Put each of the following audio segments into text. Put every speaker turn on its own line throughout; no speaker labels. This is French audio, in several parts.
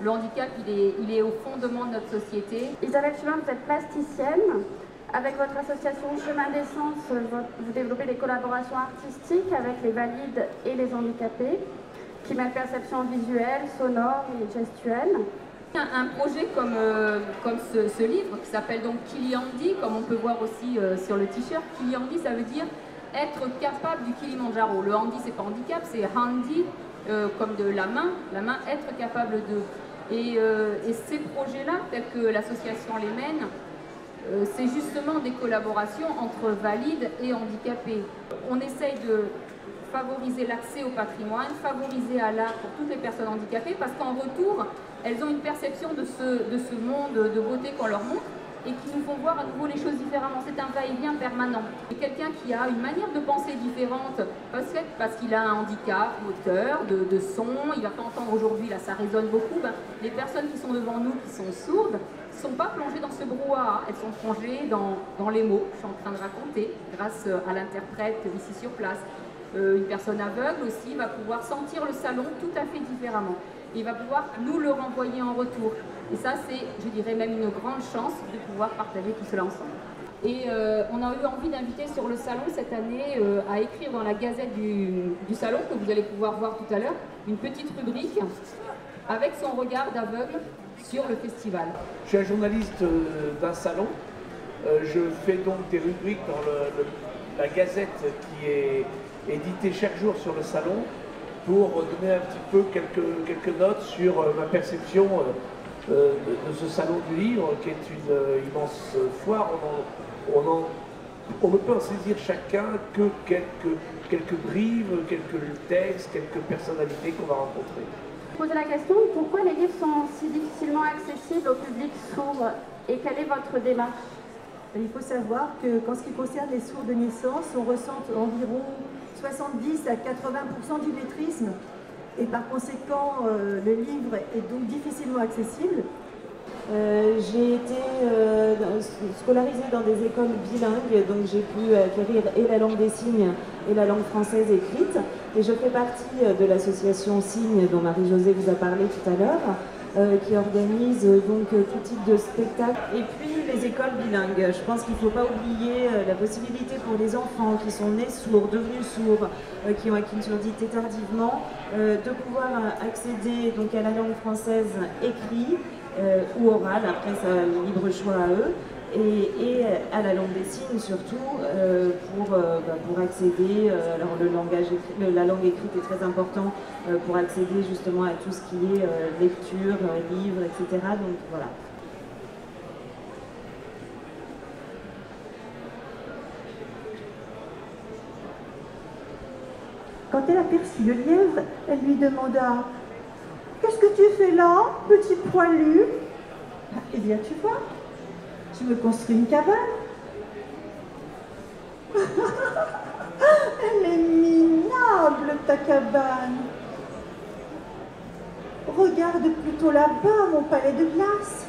Le handicap, il est au fondement de notre société.
Isabelle Chemin, vous êtes plasticienne. Avec votre association Chemin d'Essence, vous développez des collaborations artistiques avec les valides et les handicapés, qui mêlent perception visuelle, sonore et gestuelle.
Un projet comme ce livre, qui s'appelle donc Kiliandi, comme on peut voir aussi sur le t-shirt. Kiliandi, ça veut dire être capable du Kilimandjaro. Le handi, c'est pas handicap, c'est handi, comme de la main, être capable de. Et ces projets-là, tels que l'association les mène, c'est justement des collaborations entre valides et handicapés. On essaye de favoriser l'accès au patrimoine, favoriser à l'art pour toutes les personnes handicapées, parce qu'en retour, elles ont une perception de ce monde de beauté qu'on leur montre et qui nous font voir à nouveau les choses différemment. C'est un va-et-vient permanent. Et quelqu'un qui a une manière de penser différente, parce qu'il a un handicap moteur, de son, il va pas entendre aujourd'hui, là ça résonne beaucoup, les personnes qui sont devant nous, qui sont sourdes, ne sont pas plongées dans ce brouhaha, elles sont plongées dans les mots que je suis en train de raconter, grâce à l'interprète ici sur place. Une personne aveugle aussi va pouvoir sentir le salon tout à fait différemment. Et il va pouvoir nous le renvoyer en retour. Et ça, c'est, je dirais, même une grande chance de pouvoir partager tout cela ensemble. Et on a eu envie d'inviter sur le salon cette année à écrire dans la gazette du salon, que vous allez pouvoir voir tout à l'heure, une petite rubrique avec son regard d'aveugle sur le festival.
Je suis un journaliste d'un salon. Je fais donc des rubriques dans la gazette qui est éditée chaque jour sur le salon pour donner un petit peu quelques notes sur ma perception de ce salon du livre qui est une immense foire. On ne peut en saisir chacun que quelques brives, quelques textes, quelques personnalités qu'on va rencontrer.
Posez la question, pourquoi les livres sont si difficilement accessibles au public sourd et quelle est votre démarche?
Il faut savoir que, qu'en ce qui concerne les sourds de naissance, on ressent environ 70 à 80% d'illettrisme et par conséquent, le livre est donc difficilement accessible.
J'ai été scolarisée dans des écoles bilingues, donc j'ai pu acquérir et la langue des signes et la langue française écrite. Et je fais partie de l'association Signes dont Marie-Josée vous a parlé tout à l'heure, qui organise donc tout type de spectacle. Et puis les écoles bilingues. Je pense qu'il ne faut pas oublier la possibilité pour les enfants qui sont nés sourds, devenus sourds, qui ont acquis une surdité tardivement, de pouvoir accéder donc à la langue française écrite ou orale, après ça libre choix à eux, et à la langue des signes surtout pour accéder, alors la langue écrite est très important pour accéder justement à tout ce qui est lecture, livre, etc. Donc voilà.
Quand elle aperçut le lièvre, elle lui demanda « Qu'est-ce que tu fais là, petit poilu ?»« Eh bien, tu vois, je me construis une cabane. » Elle est minable, ta cabane. Regarde plutôt là-bas, mon palais de glace.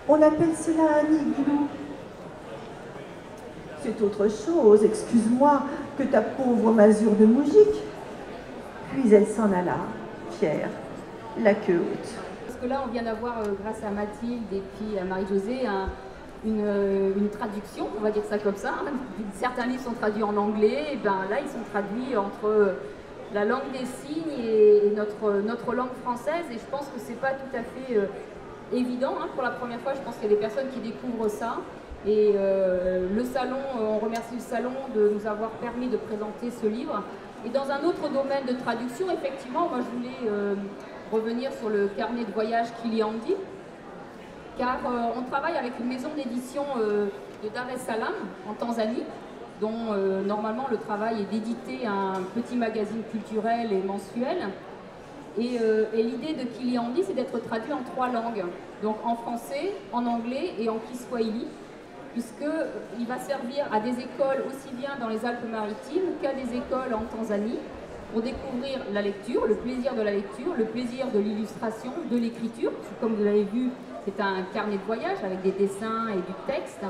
On appelle cela un igloo. C'est autre chose, excuse-moi, que ta pauvre masure de moujik. Puis elle s'en alla, fière, la queue haute.
Parce que là, on vient d'avoir, grâce à Mathilde et puis à Marie-Josée, une traduction, on va dire ça comme ça. Certains livres sont traduits en anglais, et ben là, ils sont traduits entre la langue des signes et notre langue française. Et je pense que c'est pas tout à fait évident. Pour la première fois, je pense qu'il y a des personnes qui découvrent ça. Et le salon, on remercie le salon de nous avoir permis de présenter ce livre. Et dans un autre domaine de traduction, effectivement, moi je voulais revenir sur le carnet de voyage Kiliandi, car on travaille avec une maison d'édition de Dar es Salaam en Tanzanie, dont normalement le travail est d'éditer un petit magazine culturel et mensuel. Et l'idée de Kiliandi, c'est d'être traduit en 3 langues, donc en français, en anglais et en kiswahili, puisqu'il va servir à des écoles aussi bien dans les Alpes-Maritimes qu'à des écoles en Tanzanie pour découvrir la lecture, le plaisir de la lecture, le plaisir de l'illustration, de l'écriture. Comme vous l'avez vu, c'est un carnet de voyage avec des dessins et du texte.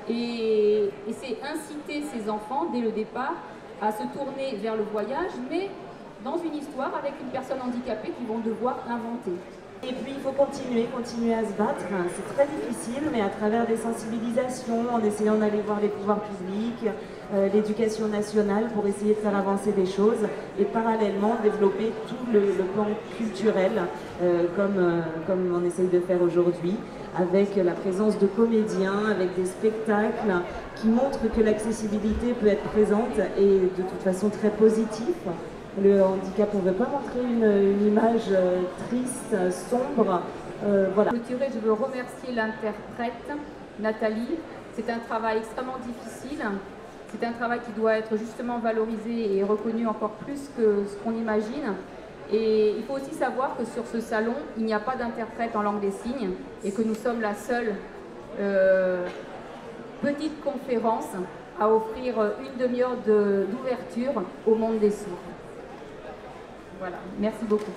Et c'est inciter ces enfants, dès le départ, à se tourner vers le voyage, mais dans une histoire avec une personne handicapée qu'ils vont devoir inventer.
Et puis il faut continuer à se battre. C'est très difficile, mais à travers des sensibilisations, en essayant d'aller voir les pouvoirs publics, l'éducation nationale pour essayer de faire avancer des choses et parallèlement développer tout le plan culturel comme on essaye de faire aujourd'hui, avec la présence de comédiens, avec des spectacles qui montrent que l'accessibilité peut être présente et de toute façon très positive. Le handicap, on ne veut pas montrer une image triste, sombre. Voilà.
Pour clôturer, je veux remercier l'interprète, Nathalie. C'est un travail extrêmement difficile. C'est un travail qui doit être justement valorisé et reconnu encore plus que ce qu'on imagine. Et il faut aussi savoir que sur ce salon, il n'y a pas d'interprète en langue des signes et que nous sommes la seule petite conférence à offrir une demi-heure d'ouverture au monde des sourds. Voilà, merci beaucoup.